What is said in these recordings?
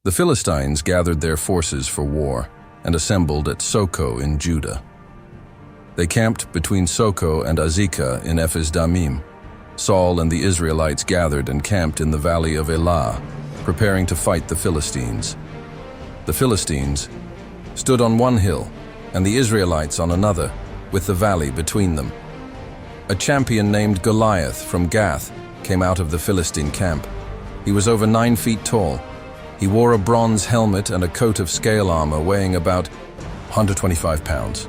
The Philistines gathered their forces for war and assembled at Soko in Judah. They camped between Soko and Azekah in Ephes-Dammim. Saul and the Israelites gathered and camped in the valley of Elah, preparing to fight the Philistines. The Philistines stood on one hill, and the Israelites on another, with the valley between them. A champion named Goliath from Gath came out of the Philistine camp. He was over 9 feet tall. He wore a bronze helmet and a coat of scale armor weighing about 125 pounds.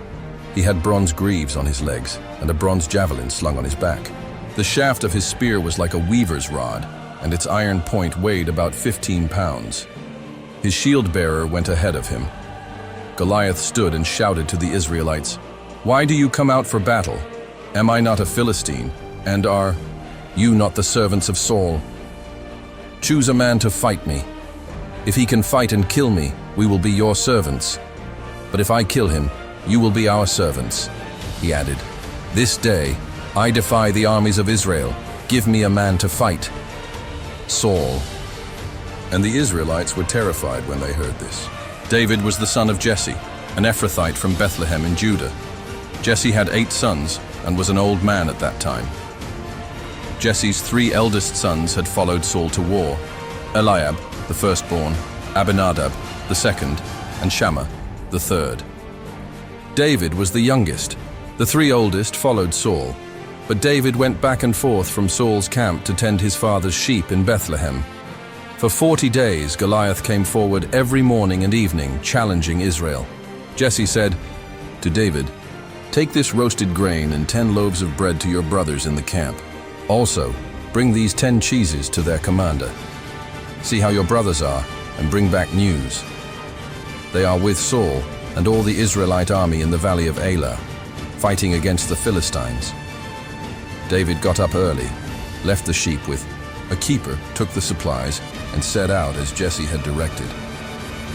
He had bronze greaves on his legs and a bronze javelin slung on his back. The shaft of his spear was like a weaver's rod, and its iron point weighed about 15 pounds. His shield-bearer went ahead of him. Goliath stood and shouted to the Israelites, "Why do you come out for battle? Am I not a Philistine, and are you not the servants of Saul? Choose a man to fight me. If he can fight and kill me, we will be your servants. But if I kill him, you will be our servants." He added, "This day I defy the armies of Israel. Give me a man to fight." Saul and the Israelites were terrified when they heard this. David was the son of Jesse, an Ephrathite from Bethlehem in Judah. Jesse had 8 sons and was an old man at that time. Jesse's 3 eldest sons had followed Saul to war: Eliab, the firstborn, Abinadab, the second, and Shammah, the third. David was the youngest. The 3 oldest followed Saul, but David went back and forth from Saul's camp to tend his father's sheep in Bethlehem. For 40 days, Goliath came forward every morning and evening, challenging Israel. Jesse said to David, "Take this roasted grain and 10 loaves of bread to your brothers in the camp. Also, bring these 10 cheeses to their commander. See how your brothers are, and bring back news. They are with Saul and all the Israelite army in the valley of Elah, fighting against the Philistines." David got up early, left the sheep with a keeper, took the supplies, and set out as Jesse had directed.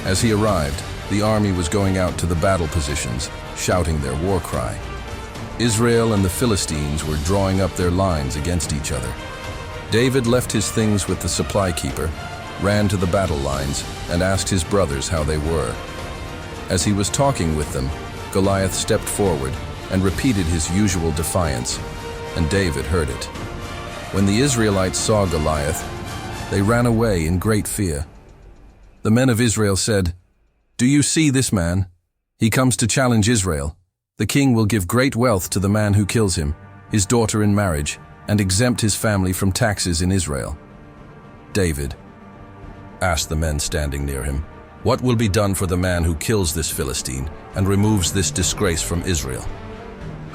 As he arrived, the army was going out to the battle positions, shouting their war cry. Israel and the Philistines were drawing up their lines against each other. David left his things with the supply keeper, ran to the battle lines, and asked his brothers how they were. As he was talking with them, Goliath stepped forward and repeated his usual defiance, and David heard it. When the Israelites saw Goliath, they ran away in great fear. The men of Israel said, "Do you see this man? He comes to challenge Israel. The king will give great wealth to the man who kills him, his daughter in marriage, and exempt his family from taxes in Israel." David asked the men standing near him, "What will be done for the man who kills this Philistine and removes this disgrace from Israel?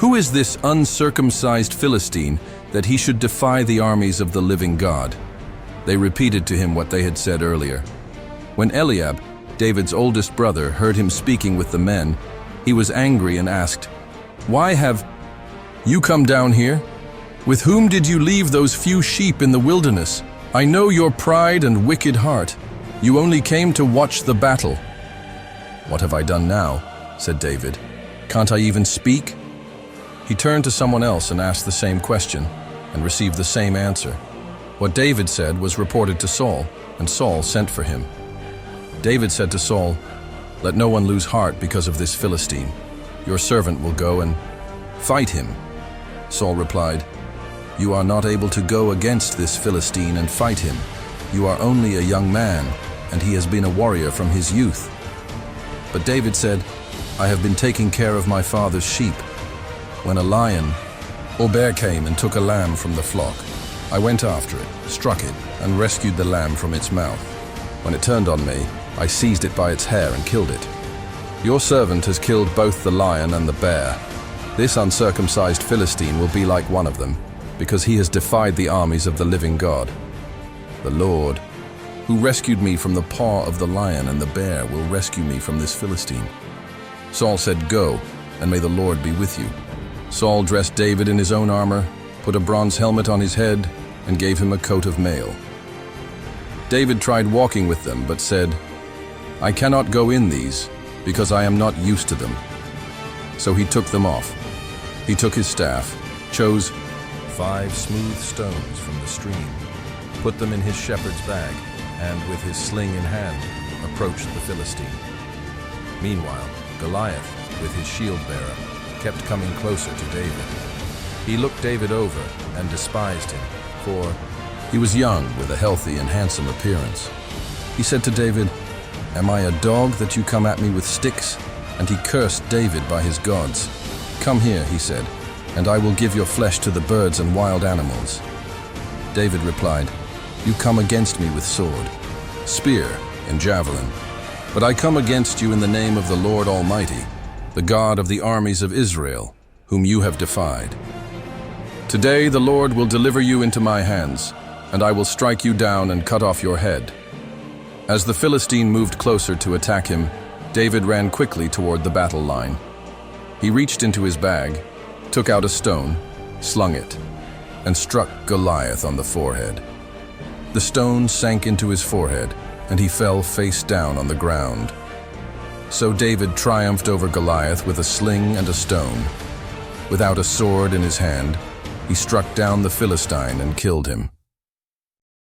Who is this uncircumcised Philistine that he should defy the armies of the living God?" They repeated to him what they had said earlier. When Eliab, David's oldest brother, heard him speaking with the men, he was angry and asked, "Why have you come down here? With whom did you leave those few sheep in the wilderness? I know your pride and wicked heart. You only came to watch the battle." "What have I done now?" said David. "Can't I even speak?" He turned to someone else and asked the same question, and received the same answer. What David said was reported to Saul, and Saul sent for him. David said to Saul, "Let no one lose heart because of this Philistine. Your servant will go and fight him." Saul replied, "You are not able to go against this Philistine and fight him. You are only a young man, and he has been a warrior from his youth." But David said, "I have been taking care of my father's sheep. When a lion or bear came and took a lamb from the flock, I went after it, struck it, and rescued the lamb from its mouth. When it turned on me, I seized it by its hair and killed it. Your servant has killed both the lion and the bear. This uncircumcised Philistine will be like one of them, because he has defied the armies of the living God. The Lord, who rescued me from the paw of the lion and the bear, will rescue me from this Philistine." Saul said, "Go, and may the Lord be with you." Saul dressed David in his own armor, put a bronze helmet on his head, and gave him a coat of mail. David tried walking with them, but said, "I cannot go in these, because I am not used to them." So he took them off. He took his staff, chose 5 smooth stones from the stream, put them in his shepherd's bag, and with his sling in hand, approached the Philistine. Meanwhile, Goliath, with his shield-bearer, kept coming closer to David. He looked David over and despised him, for he was young with a healthy and handsome appearance. He said to David, "Am I a dog that you come at me with sticks?" And he cursed David by his gods. "Come here," he said, "and I will give your flesh to the birds and wild animals." David replied, "You come against me with sword, spear, and javelin, but I come against you in the name of the Lord Almighty, the God of the armies of Israel, whom you have defied. Today the Lord will deliver you into my hands, and I will strike you down and cut off your head." As the Philistine moved closer to attack him, David ran quickly toward the battle line. He reached into his bag, took out a stone, slung it, and struck Goliath on the forehead. The stone sank into his forehead, and he fell face down on the ground. So David triumphed over Goliath with a sling and a stone. Without a sword in his hand, he struck down the Philistine and killed him.